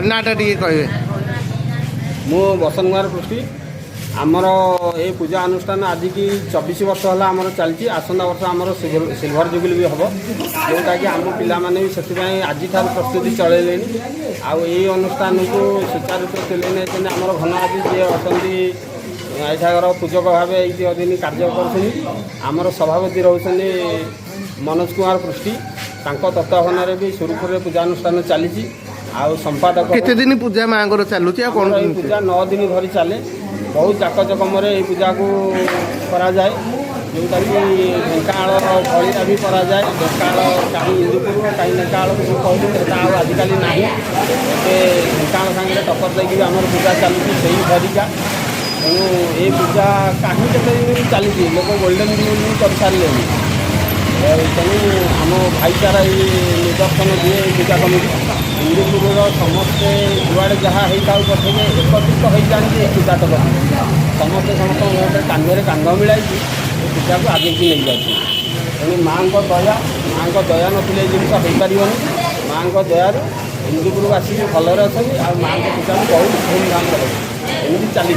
नाटा T कहे मु बसंत कुमार पृष्टि आमर ये पूजा अनुष्ठान आज की 24 वर्ष है आमर चलती आसंता वर्ष आमर सिल्वर जुबली भी हम जोटा कि आम पाने भी से आज प्रस्तुति चलैले आई अनुष्ठान को सुचारू तुले आमर घनराज जी अच्छा एठाकर पूजक भाव ये दिन कार्य कर सभापति रोचे मनोज कुमार पृष्टि तत्वावधान भी सुरुखुर पूजा अनुष्ठान चली संपादक केते दिन पूजा माँ चलुची पूजा 9 दिन धरी चले बहुत जाकजकम पूजा को करा जाए जोटा कि ढेंकाल भलिया भी करा जाए ढेंकाल कहीं इंदुपुर कहीं ढेंकाल कहते आजिकल ना ढेंकाल सागर टक्कर देगी आम पूजा चलुची से भरिका तेणु ये पूजा कहीं केते दिन चली लोक गोल्डेन जुबली कर सारे तेणु आम भाईचारा ये निदर्शन दिए पूजा कमिटी इंदुपुर समस्ते जुआड़े जहाँ होता पठे एकत्रित हो जाती पूजा तक समस्ते समस्त कांधे कांध मिलाई पूजा को आगे की नहीं जाती तेणु माँ दया नथिले जिन हो पार माँ दयार इंदुपुरवासी भलरे अच्छा माँ पूजा को बहुत धूमधाम कर एमती चली।